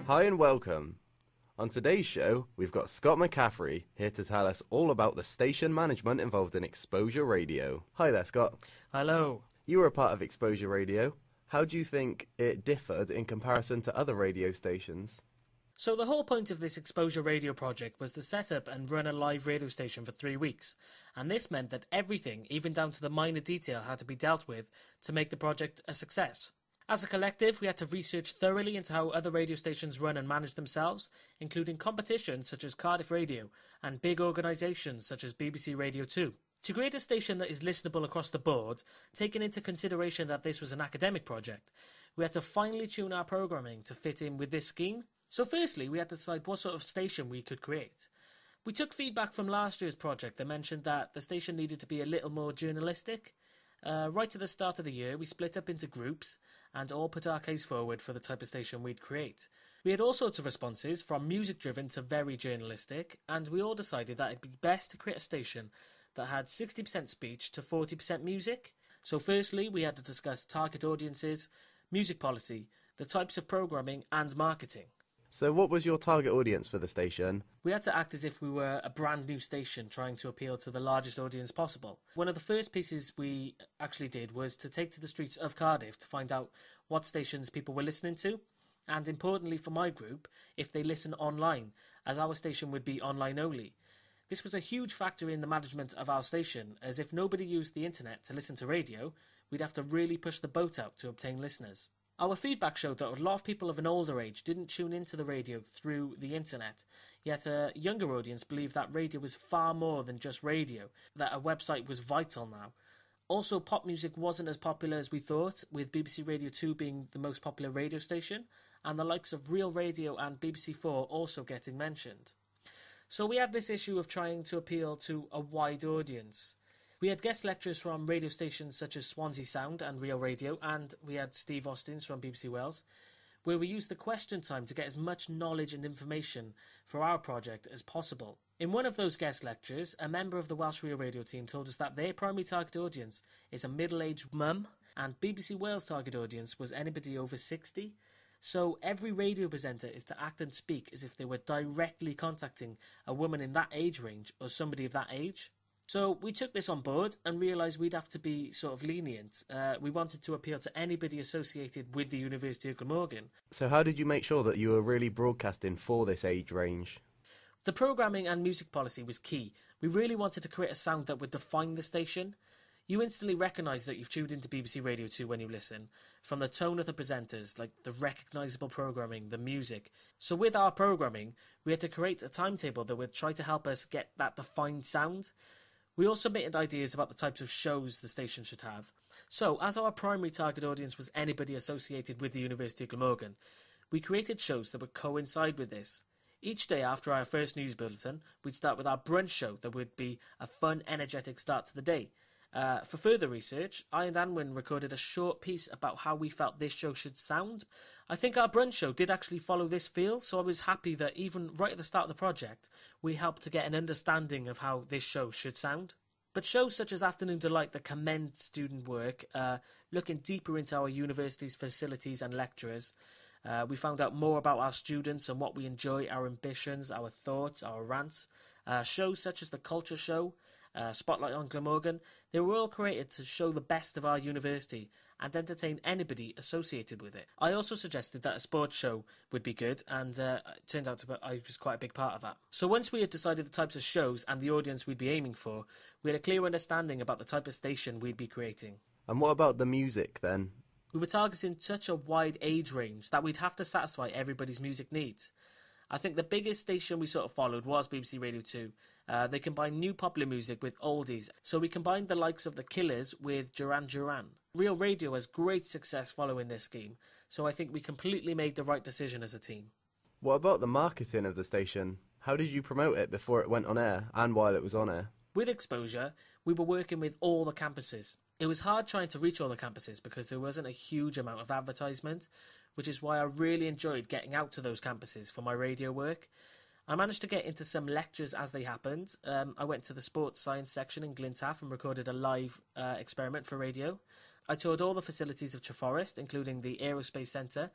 Hi and welcome. On today's show, we've got Scott McCaffrey here to tell us all about the station management involved in Exposure Radio. Hi there, Scott. Hello. You were a part of Exposure Radio. How do you think it differed in comparison to other radio stations? So the whole point of this Exposure Radio project was to set up and run a live radio station for 3 weeks, and this meant that everything, even down to the minor detail, had to be dealt with to make the project a success. As a collective, we had to research thoroughly into how other radio stations run and manage themselves, including competitions such as Cardiff Radio and big organisations such as BBC Radio 2. To create a station that is listenable across the board, taking into consideration that this was an academic project, we had to finely tune our programming to fit in with this scheme. So firstly, we had to decide what sort of station we could create. We took feedback from last year's project that mentioned that the station needed to be a little more journalistic. Right at the start of the year, we split up into groups and all put our case forward for the type of station we'd create. We had all sorts of responses, from music-driven to very journalistic, and we all decided that it'd be best to create a station that had 60% speech to 40% music. So firstly, we had to discuss target audiences, music policy, the types of programming and marketing. So what was your target audience for the station? We had to act as if we were a brand new station trying to appeal to the largest audience possible. One of the first pieces we actually did was to take to the streets of Cardiff to find out what stations people were listening to, and importantly for my group, if they listen online, as our station would be online only. This was a huge factor in the management of our station, as if nobody used the internet to listen to radio, we'd have to really push the boat out to obtain listeners. Our feedback showed that a lot of people of an older age didn't tune into the radio through the internet, yet a younger audience believed that radio was far more than just radio, that a website was vital now. Also, pop music wasn't as popular as we thought, with BBC Radio 2 being the most popular radio station, and the likes of Real Radio and BBC 4 also getting mentioned. So we had this issue of trying to appeal to a wide audience. We had guest lecturers from radio stations such as Swansea Sound and Real Radio, and we had Steve Austins from BBC Wales, where we used the question time to get as much knowledge and information for our project as possible. In one of those guest lectures, a member of the Welsh Real Radio team told us that their primary target audience is a middle-aged mum, and BBC Wales' target audience was anybody over 60. So every radio presenter is to act and speak as if they were directly contacting a woman in that age range or somebody of that age. So we took this on board and realised we'd have to be sort of lenient. We wanted to appeal to anybody associated with the University of Glamorgan. So how did you make sure that you were really broadcasting for this age range? The programming and music policy was key. We really wanted to create a sound that would define the station. You instantly recognise that you've tuned into BBC Radio 2 when you listen, from the tone of the presenters, like the recognisable programming, the music. So with our programming, we had to create a timetable that would try to help us get that defined sound. We also submitted ideas about the types of shows the station should have. So, as our primary target audience was anybody associated with the University of Glamorgan, we created shows that would coincide with this. Each day after our first news bulletin, we'd start with our brunch show that would be a fun, energetic start to the day. For further research, I and Anwen recorded a short piece about how we felt this show should sound. I think our brunch show did actually follow this feel, so I was happy that even right at the start of the project, we helped to get an understanding of how this show should sound. But shows such as Afternoon Delight that commend student work, looking deeper into our university's facilities and lecturers. We found out more about our students and what we enjoy, our ambitions, our thoughts, our rants. Shows such as the Culture Show, Spotlight on Glamorgan, they were all created to show the best of our university and entertain anybody associated with it. I also suggested that a sports show would be good, and it turned out I was quite a big part of that. So once we had decided the types of shows and the audience we'd be aiming for, we had a clear understanding about the type of station we'd be creating. And what about the music then? We were targeting such a wide age range that we'd have to satisfy everybody's music needs. I think the biggest station we sort of followed was BBC Radio 2. They combined new popular music with oldies, so we combined the likes of The Killers with Duran Duran. Real Radio has great success following this scheme, so I think we completely made the right decision as a team. What about the marketing of the station? How did you promote it before it went on air and while it was on air? With Exposure, we were working with all the campuses. It was hard trying to reach all the campuses because there wasn't a huge amount of advertisement, which is why I really enjoyed getting out to those campuses for my radio work. I managed to get into some lectures as they happened. I went to the sports science section in Glintaff and recorded a live experiment for radio. I toured all the facilities of Treforest, including the Aerospace Centre.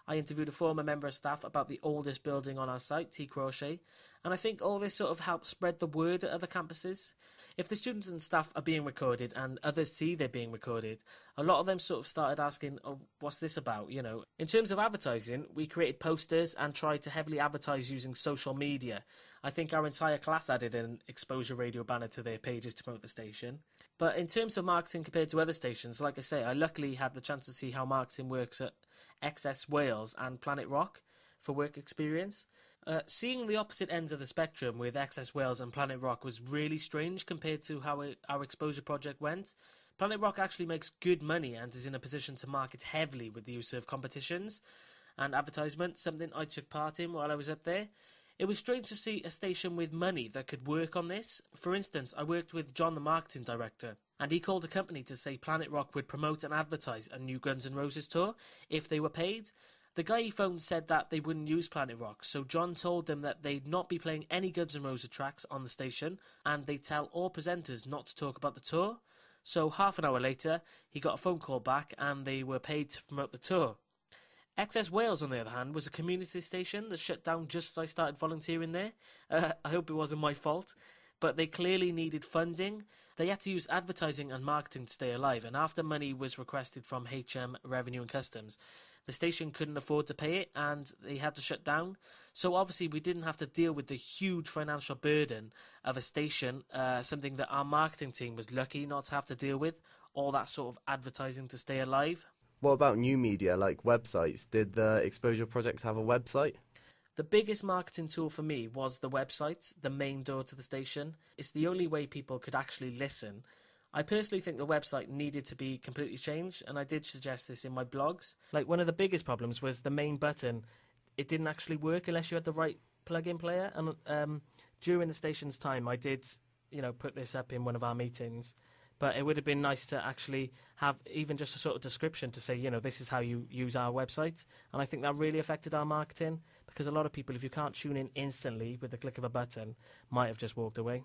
I interviewed a former member of staff about the oldest building on our site, T Crochet, and I think all this sort of helps spread the word at other campuses. If the students and staff are being recorded and others see they're being recorded, a lot of them sort of started asking, oh, what's this about, you know? In terms of advertising, we created posters and tried to heavily advertise using social media. I think our entire class added an Exposure Radio banner to their pages to promote the station. But in terms of marketing compared to other stations, like I say, I luckily had the chance to see how marketing works at XS Wales and Planet Rock for work experience. Seeing the opposite ends of the spectrum with XS Wales and Planet Rock was really strange compared to how our exposure project went. Planet Rock actually makes good money and is in a position to market heavily with the use of competitions and advertisement, something I took part in while I was up there. It was strange to see a station with money that could work on this. For instance, I worked with John, the marketing director, and he called a company to say Planet Rock would promote and advertise a new Guns N' Roses tour if they were paid. The guy he phoned said that they wouldn't use Planet Rock, so John told them that they'd not be playing any Guns N' Roses tracks on the station, and they'd tell all presenters not to talk about the tour. So half an hour later, he got a phone call back, and they were paid to promote the tour. XS Wales, on the other hand, was a community station that shut down just as I started volunteering there. I hope it wasn't my fault, but they clearly needed funding. They had to use advertising and marketing to stay alive, and after money was requested from HM Revenue and Customs, the station couldn't afford to pay it, and they had to shut down. So obviously we didn't have to deal with the huge financial burden of a station, something that our marketing team was lucky not to have to deal with, all that sort of advertising to stay alive. What about new media, like websites? Did the Exposure Project have a website? The biggest marketing tool for me was the website, the main door to the station. It's the only way people could actually listen. I personally think the website needed to be completely changed, and I did suggest this in my blogs. Like, one of the biggest problems was the main button. It didn't actually work unless you had the right plug-in player, and during the station's time, I did, put this up in one of our meetings. But it would have been nice to actually have even just a sort of description to say, this is how you use our website. And I think that really affected our marketing, because a lot of people, if you can't tune in instantly with the click of a button, might have just walked away.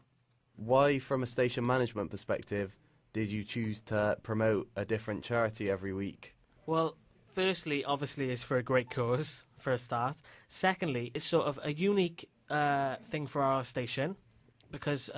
Why, from a station management perspective, did you choose to promote a different charity every week? Well, firstly, obviously, it's for a great cause, for a start. Secondly, it's sort of a unique thing for our station, because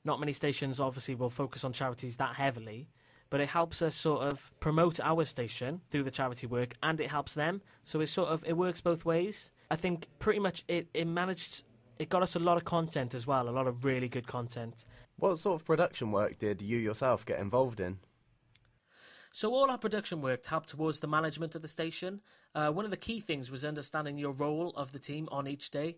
not many stations obviously will focus on charities that heavily, but it helps us sort of promote our station through the charity work, and it helps them. So it works both ways. I think pretty much it got us a lot of content as well, a lot of really good content. What sort of production work did you yourself get involved in? So all our production work helped towards the management of the station. One of the key things was understanding your role of the team on each day.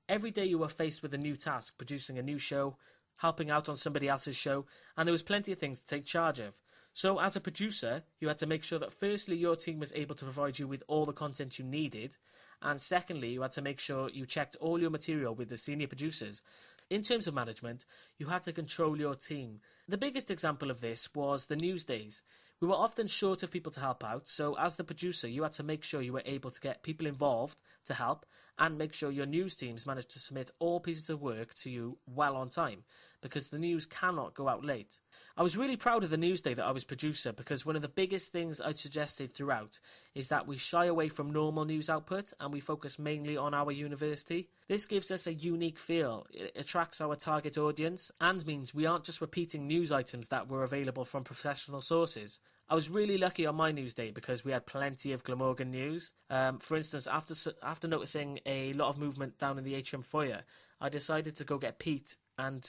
Every day you were faced with a new task, producing a new show, helping out on somebody else's show, and there was plenty of things to take charge of. So as a producer, you had to make sure that firstly your team was able to provide you with all the content you needed, and secondly you had to make sure you checked all your material with the senior producers. In terms of management, you had to control your team. The biggest example of this was the news days. We were often short of people to help out, so as the producer you had to make sure you were able to get people involved to help and make sure your news teams managed to submit all pieces of work to you well on time, because the news cannot go out late. I was really proud of the news day that I was producer, because one of the biggest things I suggested throughout is that we shy away from normal news output and we focus mainly on our university. This gives us a unique feel, it attracts our target audience, and means we aren't just repeating news items that were available from professional sources. I was really lucky on my news day because we had plenty of Glamorgan news. For instance, after noticing a lot of movement down in the atrium foyer, I decided to go get Pete, and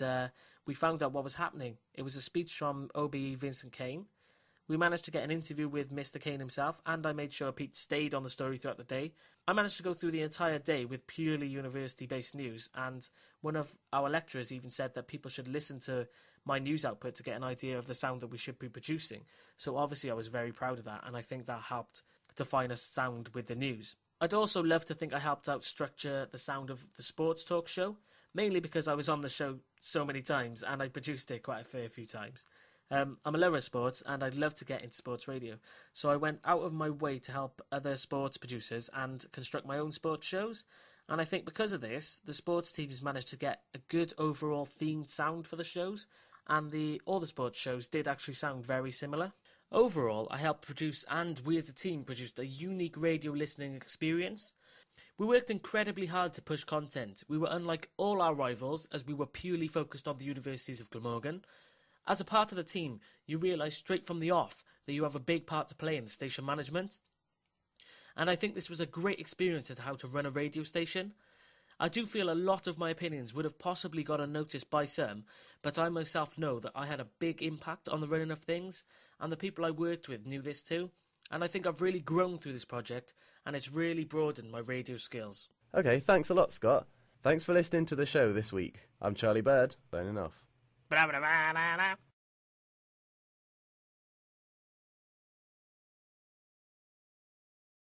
we found out what was happening. It was a speech from OBE Vincent Kane. We managed to get an interview with Mr. Kane himself, and I made sure Pete stayed on the story throughout the day. I managed to go through the entire day with purely university-based news, and one of our lecturers even said that people should listen to my news output to get an idea of the sound that we should be producing. So obviously I was very proud of that, and I think that helped define a sound with the news. I'd also love to think I helped out structure the sound of the sports talk show, mainly because I was on the show so many times and I produced it quite a fair few times. I'm a lover of sports and I'd love to get into sports radio, so I went out of my way to help other sports producers and construct my own sports shows. And I think because of this, the sports teams managed to get a good overall themed sound for the shows, and all the sports shows did actually sound very similar. Overall, I helped produce, and we as a team produced, a unique radio listening experience. We worked incredibly hard to push content. We were unlike all our rivals, as we were purely focused on the universities of Glamorgan. As a part of the team, you realise straight from the off that you have a big part to play in the station management. And I think this was a great experience at how to run a radio station. I do feel a lot of my opinions would have possibly gone unnoticed by some, but I myself know that I had a big impact on the running of things, and the people I worked with knew this too. And I think I've really grown through this project, and it's really broadened my radio skills. Okay, thanks a lot, Scott. Thanks for listening to the show this week. I'm Charlie Bird, signing off. Blah, blah, blah, blah, blah.